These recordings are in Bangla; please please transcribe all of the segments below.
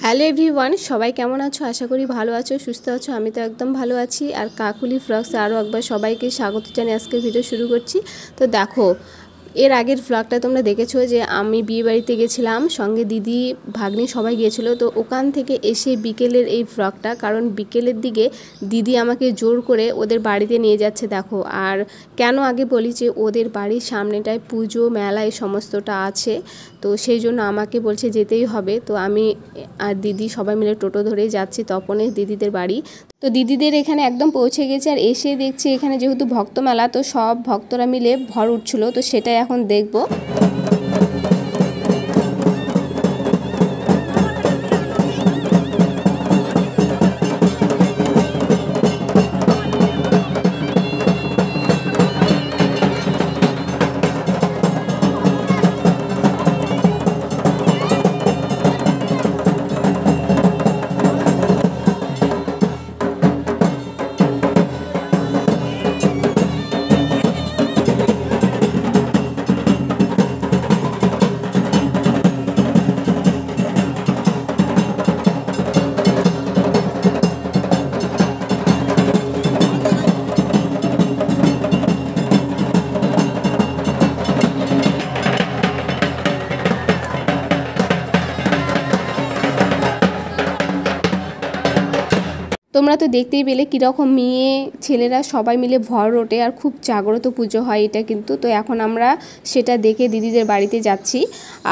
হ্যালো এভরিওয়ান, সবাই কেমন আছো? আশা করি ভালো আছো, সুস্থ আছো। আমি তো একদম ভালো আছি। আর কাকুলি ব্লগস আরও একবার সবাইকে স্বাগত জানিয়ে আজকের ভিডিও শুরু করছি। তো দেখো, এর আগের ব্লগটা তোমরা দেখেছো যে আমি বিয়ে বাড়িতে গেছিলাম, সঙ্গে দিদি ভাগ্নি সবাই গিয়েছিলো। তো ওখান থেকে এসে বিকেলের এই ব্লগটা, কারণ বিকেলের দিকে দিদি আমাকে জোর করে ওদের বাড়িতে নিয়ে যাচ্ছে। দেখো, আর কেন আগে বলি যে ওদের বাড়ির সামনেটায় পুজো মেলা এই সমস্তটা আছে, তো সেই জন্য আমাকে বলছে যেতেই হবে। তো আমি আর দিদি সবাই মিলে টোটো ধরেই যাচ্ছি তপনে দিদিদের বাড়ি। তো দিদিদের এখানে একদম পৌঁছে গেছে। আর এসে দেখছি এখানে যেহেতু ভক্ত মেলা, তো সব ভক্তরা মিলে ভর উঠছিল, তো সেটাই এখন দেখবো। তোমরা তো দেখতেই পেলে কীরকম মেয়ে ছেলেরা সবাই মিলে ভর ওঠে, আর খুব জাগ্রত পুজো হয় এটা কিন্তু। তো এখন আমরা সেটা দেখে দিদিদের বাড়িতে যাচ্ছি।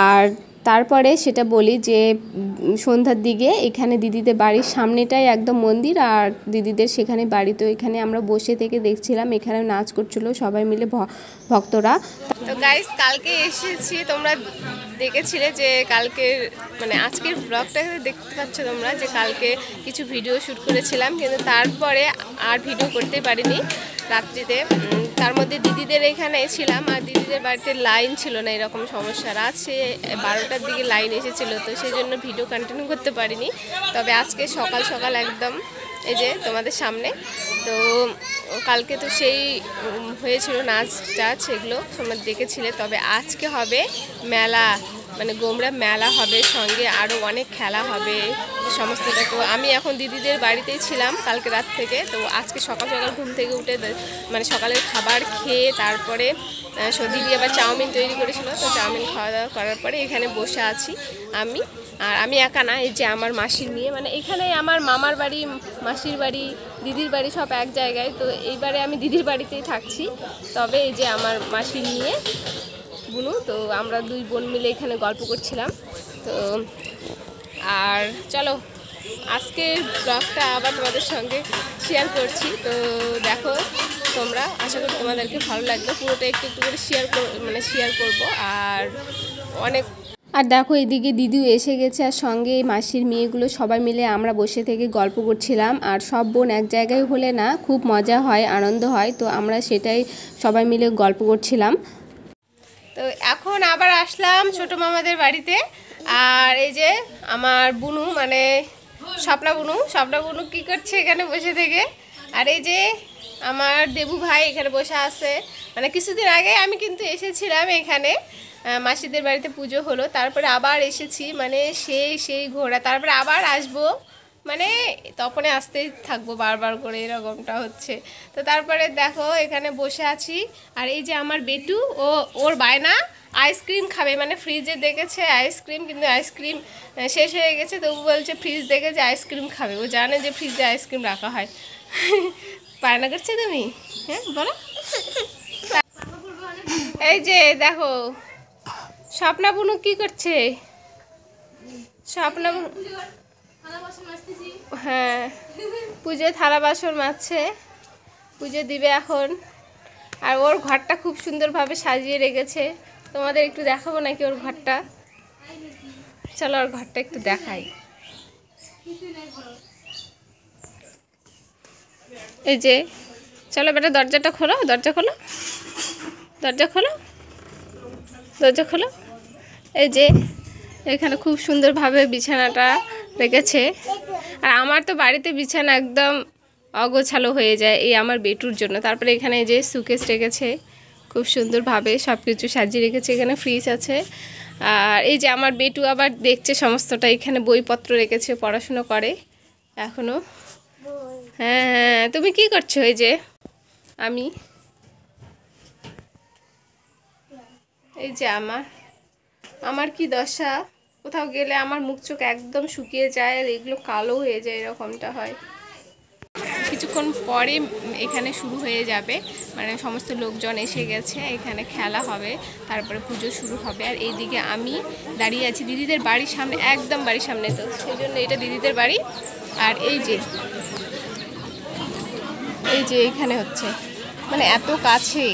আর তারপরে সেটা বলি যে সন্ধ্যার দিকে এখানে দিদিদের বাড়ির সামনেটাই একদম মন্দির, আর দিদিদের সেখানে বাড়ি। তো এখানে আমরা বসে থেকে দেখছিলাম, এখানে নাচ করছিল সবাই মিলে ভক্তরা। তো গাইস, কালকে এসেছি, তোমরা দেখেছিলে যে কালকের মানে আজকের ব্লগটা দেখতে পাচ্ছ তোমরা যে কালকে কিছু ভিডিও শ্যুট করেছিলাম, কিন্তু তারপরে আর ভিডিও করতে পারিনি রাত্রিতে। তার মধ্যে দিদিদের এখানে ছিলাম, আর দিদিদের বাড়িতে লাইন ছিল না, এরকম সমস্যা। রাত সে 12টার দিকে লাইন এসেছিল, তো সেই জন্য ভিডিও কন্টিনিউ করতে পারিনি। তবে আজকে সকাল সকাল একদম এই যে তোমাদের সামনে। তো কালকে তো সেই হয়েছিল নাচ টাচ, এগুলো তোমরা দেখেছিলে। তবে আজকে হবে মেলা, মানে গোমরা মেলা হবে, সঙ্গে আরও অনেক খেলা হবে সমস্তটা। তো আমি এখন দিদিদের বাড়িতেই ছিলাম কালকে রাত থেকে। তো আজকে সকাল সকাল ঘুম থেকে উঠে মানে সকালের খাবার খেয়ে তারপরে দিদি আবার চাউমিন তৈরি করেছিল, তো চাউমিন খাওয়া দাওয়া করার পরে এখানে বসে আছি আমি। আর আমি একা না, এই যে আমার মাসির মেয়ে, মানে এখানে আমার মামার বাড়ি, মাসির বাড়ি, দিদির বাড়ি সব এক জায়গায়। তো এইবারে আমি দিদির বাড়িতেই থাকছি। তবে এই যে আমার মাসির মেয়ে বুনু, তো আমরা দুই বোন মিলে এখানে গল্প করছিলাম। তো আর চলো আজকের ব্লগটা আবার তোমাদের সঙ্গে শেয়ার করছি। তো দেখো তোমরা, আশা করি তোমাদেরকে ভালো লাগবে। পুরোটা একটু একটু করে শেয়ার করব। আর অনেক আর দেখো এদিকে দিদিও এসে গেছে, আর সঙ্গে এই মাসির মেয়েগুলো সবাই মিলে আমরা বসে থেকে গল্প করছিলাম। আর সব বোন এক জায়গায় হলে না খুব মজা হয়, আনন্দ হয়। তো আমরা সেটাই সবাই মিলে গল্প করছিলাম। তো এখন আবার আসলাম ছোট মামাদের বাড়িতে। আর এই যে আমার বুনু, মানে স্বপ্না বুনু কি করছে এখানে বসে থেকে। আর এই যে আমার দেবু ভাই এখানে বসে আছে। মানে কিছুদিন আগে আমি কিন্তু এসেছিলাম এখানে, মাসিদের বাড়িতে পুজো হলো, তারপরে আবার এসেছি, মানে সেই ঘোরা, তারপরে আবার আসবো, মানে তখনই আসতেই থাকবো বারবার করে, এরকমটা হচ্ছে। তো তারপরে দেখো এখানে বসে আছি। আর এই যে আমার বেটু, ওর বায়না আইসক্রিম খাবে, মানে ফ্রিজে দেখেছে আইসক্রিম, কিন্তু আইসক্রিম শেষ হয়ে গেছে। তবু বলছে ফ্রিজ দেখে যে আইসক্রিম খাবে, ও জানে যে ফ্রিজে আইসক্রিম রাখা হয়। বায়না করছে তুমি, হ্যাঁ বলো। এই যে দেখো স্বপ্না বুনু কি করছে, স্বপ্না বুনু, হ্যাঁ পুজোয় থালা বাসন মাজছে, পুজো দিবে এখন। আর ওর ঘরটা খুব সুন্দরভাবে সাজিয়ে রেখেছে, তোমাদের একটু দেখাবো নাকি ওর ঘরটা? চলো ওর ঘরটা একটু দেখাই। এই যে চলো বেটা, দরজা খোলো। এই যে এখানে খুব সুন্দরভাবে বিছানাটা রেখেছে। আর আমার তো বাড়িতে বিছানা একদম অগোছালো হয়ে যায় এই আমার বেটুর জন্য। তারপরে এখানে এই যে সুকেস রেখেছে, খুব সুন্দরভাবে সব কিছু সাজিয়ে রেখেছে। এখানে ফ্রিজ আছে, আর এই যে আমার বেটু আবার দেখছে সমস্তটা, এখানে বইপত্র রেখেছে, পড়াশুনো করে এখনো। হ্যাঁ হ্যাঁ, তুমি কি করছো? এই যে আমি, এই যে আমার কি দশা, কোথাও গেলে আমার মুখ চোখ একদম শুকিয়ে যায় আর এগুলো কালো হয়ে যায়, এরকমটা হয়। কিছুক্ষণ পরে এখানে শুরু হয়ে যাবে, মানে সমস্ত লোকজন এসে গেছে, এখানে খেলা হবে, তারপরে পুজো শুরু হবে। আর এইদিকে আমি দাঁড়িয়ে আছি দিদিদের বাড়ির সামনে, একদম বাড়ির সামনে, তো সেই জন্য এটা দিদিদের বাড়ি। আর এই যে এখানে হচ্ছে, মানে এত কাছে,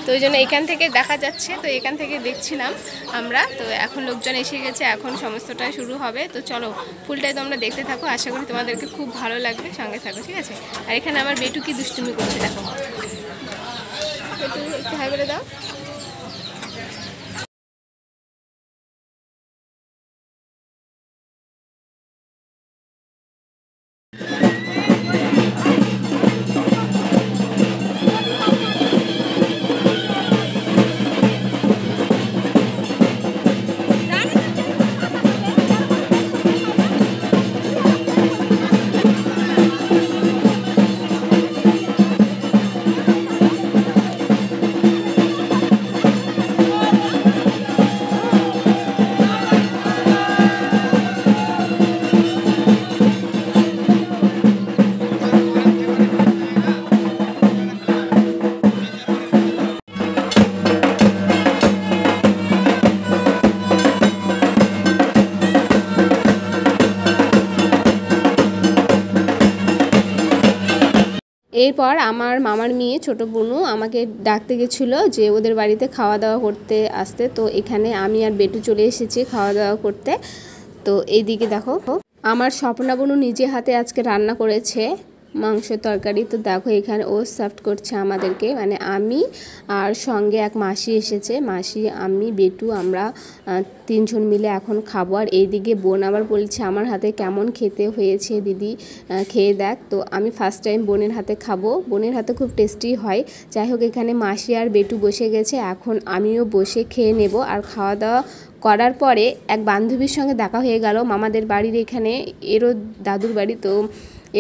তো ওই জন্য এখান থেকে দেখা যাচ্ছে, তো এখান থেকে দেখছিলাম আমরা। তো এখন লোকজন এসে গেছে, এখন সমস্তটাই শুরু হবে। তো চলো ফুলটাই তোমরা দেখতে থাকো, আশা করি তোমাদেরকে খুব ভালো লাগবে, সঙ্গে থাকো, ঠিক আছে? আর এখানে আমার বেটু কি দুষ্টুমি করছে দেখো, একটু হাই করে দাও। এরপর আমার মামার মেয়ে ছোট বোনু আমাকে ডাকতে গেছিলো যে ওদের বাড়িতে খাওয়া দাওয়া করতে আসতে। তো এখানে আমি আর বেটু চলে এসেছি খাওয়া দাওয়া করতে। তো এইদিকে দেখো আমার স্বপ্না বোনু নিজে হাতে আজকে রান্না করেছে মাংস তরকারি। তো দেখো এখানে ও সার্ভ করছে আমাদেরকে, মানে আমি আর সঙ্গে এক মাসি এসেছে, মাসি, আমি, বেটু, আমরা তিনজন মিলে এখন খাবো। আর এইদিকে বোন আবার বলছে আমার হাতে কেমন খেতে হয়েছে দিদি, খেয়ে দেখ। তো আমি ফার্স্ট টাইম বোনের হাতে খাবো, বোনের হাতে খুব টেস্টি হয়। যাই হোক এখানে মাসি আর বেটু বসে গেছে, এখন আমিও বসে খেয়ে নেব। আর খাওয়া দাওয়া করার পরে এক বান্ধবীর সঙ্গে দেখা হয়ে গেল মামাদের বাড়ির এখানে, এরও দাদুর বাড়ি। তো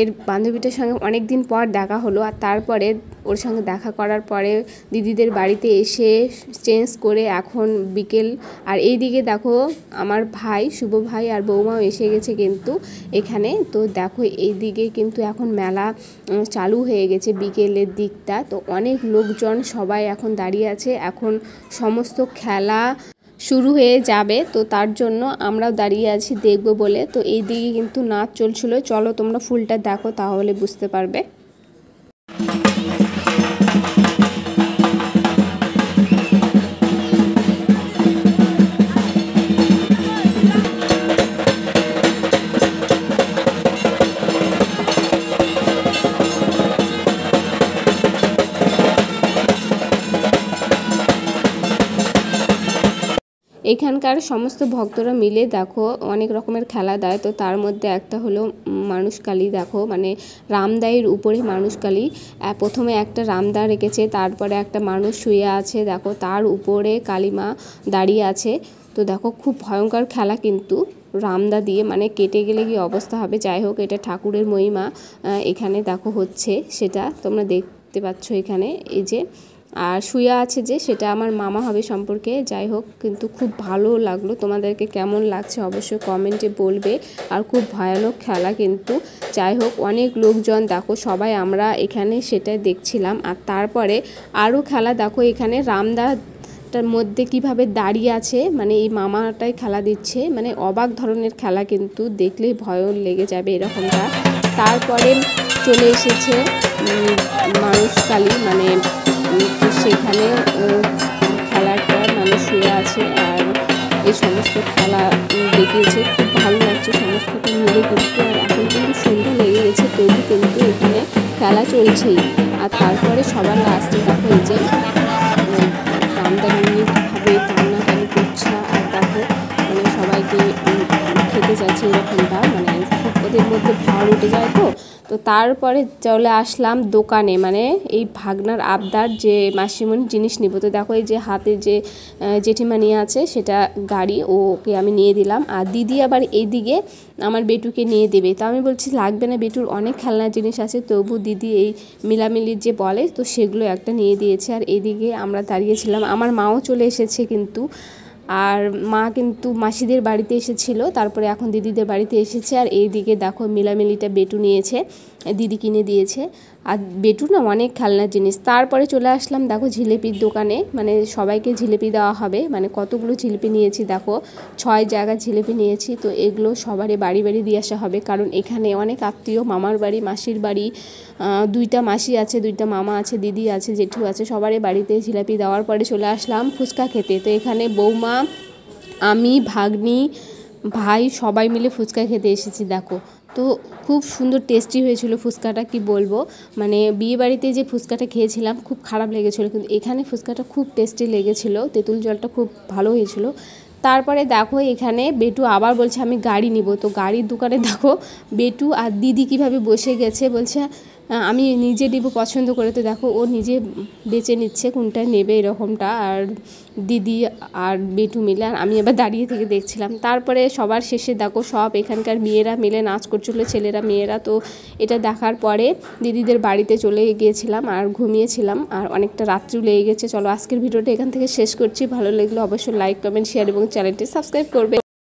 এর বান্ধবীটার সঙ্গে অনেক দিন পর দেখা হলো। আর তারপরে ওর সঙ্গে দেখা করার পরে দিদিদের বাড়িতে এসে চেঞ্জ করে এখন বিকেল। আর এই দিকে দেখো আমার ভাই, শুভ ভাই আর বৌমাও এসে গেছে কিন্তু এখানে। তো দেখো এই দিকে কিন্তু এখন মেলা চালু হয়ে গেছে বিকেলের দিকটা। তো অনেক লোকজন সবাই এখন দাঁড়িয়ে আছে, এখন সমস্ত খেলা শুরু হয়ে যাবে। তো তার জন্য আমরাও দাঁড়িয়ে আছি দেখব বলে। তো এই দিকে কিন্তু নাচ চলছিল, চলো তোমরা ফুলটা দেখো তাহলে বুঝতে পারবে। এখানকার সমস্ত ভক্তরা মিলে দেখো অনেক রকমের খেলা দেয়। তো তার মধ্যে একটা হলো মানুষকালী, দেখো মানে রামদাইয়ের উপরে মানুষকালী। প্রথমে একটা রামদা রেখেছে, তারপরে একটা মানুষ শুয়ে আছে, দেখো তার উপরে কালীমা দাঁড়িয়ে আছে। তো দেখো খুব ভয়ঙ্কর খেলা কিন্তু রামদা দিয়ে, মানে কেটে গেলে কি অবস্থা হবে। যাই হোক এটা ঠাকুরের মহিমা এখানে দেখো হচ্ছে, সেটা তোমরা দেখতে পাচ্ছ এখানে। এই যে আর শুয়া আছে যে, সেটা আমার মামা হবে সম্পর্কে। যাই হোক কিন্তু খুব ভালো লাগলো, তোমাদেরকে কেমন লাগছে অবশ্যই কমেন্টে বলবে। আর খুব ভয়ানক খেলা কিন্তু। যাই হোক অনেক লোকজন দেখো সবাই আমরা এখানে সেটাই দেখছিলাম। আর তারপরে আরও খেলা দেখো এখানে রামদাটার মধ্যে কিভাবে দাঁড়িয়ে আছে, মানে এই মামাটাই খেলা দিচ্ছে, মানে অবাক ধরনের খেলা কিন্তু, দেখলেই ভয় লেগে যাবে এরকমটা। তারপরে চলে এসেছে মানুষকালী, মানে তো সেখানে খেলার পর মানুষ শুয়ে আছে আর এই সমস্ত খেলা দেখিয়েছে, খুব ভালো লাগছে সমস্তটা মিলে কিন্তু। আর এখন কিন্তু সন্ধ্যা লেগে গেছে, তবু কিন্তু এখানে খেলা চলছেই। আর তারপরে সবার লাস্টে দেখো এই যে রামদা নিয়ে কীভাবে টানাটানি করছে। আর দেখো মানে সবাইকে খেতে চাইছে এরকমটা, মানে খুব ওদের মধ্যে ভর উঠে যায়। তো তারপরে চলে আসলাম দোকানে, মানে এই ভাগনার আবদার যে মাসিমণি জিনিস নিব। তো দেখো এই যে হাতে যে জেঠিমা নিয়ে আছে সেটা গাড়ি, ওকে আমি নিয়ে দিলাম। আর দিদি আবার এইদিকে আমার বেটুকে নিয়ে দেবে। তো আমি বলছি লাগবে না, বেটুর অনেক খেলনার জিনিস আছে। তবু দিদি এই মিলামিলির যে বলে তো সেগুলো একটা নিয়ে দিয়েছে। আর এদিকে আমরা দাঁড়িয়েছিলাম, আমার মাও চলে এসেছে কিন্তু, আর মা কিন্তু মাসিদের বাড়িতে এসেছিল, তারপরে এখন দিদিদের বাড়িতে এসেছে। আর এইদিকে দেখো মিলামিলিটা বেটু নিয়েছে, দিদি কিনে দিয়েছে। আর বেটু না অনেক খেলনার জিনিস। তারপরে চলে আসলাম দেখো জিলিপির দোকানে, মানে সবাইকে জিলিপি দেওয়া হবে, মানে কতগুলো জিলিপি নিয়েছি দেখো, 6 জায়গা জিলিপি নিয়েছি। তো এগুলো সবারই বাড়ি বাড়ি দিয়ে আসা হবে, কারণ এখানে অনেক আত্মীয়, মামার বাড়ি, মাসির বাড়ি, 2টা মাসি আছে, 2টা মামা আছে, দিদি আছে, জেঠু আছে, সবারই বাড়িতে জিলিপি দেওয়ার পরে চলে আসলাম ফুচকা খেতে। তো এখানে বৌমা, আমি, ভাগ্নি, ভাই সবাই মিলে ফুচকা খেতে এসেছি দেখো। তো খুব সুন্দর টেস্টি হয়েছিল ফুচকাটা, কি বলবো, মানে বিয়ে বাড়িতে যে ফুচকাটা খেয়েছিলাম খুব খারাপ লেগেছিলো, কিন্তু এখানে ফুচকাটা খুব টেস্টি লেগেছিলো, তেঁতুল জলটা খুব ভালো হয়েছিল। তারপরে দেখো এখানে বেটু আবার বলছে আমি গাড়ি নিব। তো গাড়ির দোকানে দেখো বেটু আর দিদি কিভাবে বসে গেছে, বলছে আমি নিজে নিব পছন্দ করে। তো দেখো ও নিজে বেছে নিচ্ছে কোনটা নেবে এরকমটা, আর দিদি আর বেটু মিলে, আর আমি আবার দাঁড়িয়ে থেকে দেখছিলাম। তারপরে সবার শেষে দেখো সব এখানকার মেয়েরা মিলে নাচ করছিল, ছেলেরা মেয়েরা। তো এটা দেখার পরে দিদিদের বাড়িতে চলে গিয়েছিলাম আর ঘুমিয়েছিলাম, আর অনেকটা রাত্রিও লেগে গেছে। চলো আজকের ভিডিওটা এখান থেকে শেষ করছি। ভালো লাগলে অবশ্যই লাইক, কমেন্ট, শেয়ার এবং চ্যানেলটি সাবস্ক্রাইব করবে।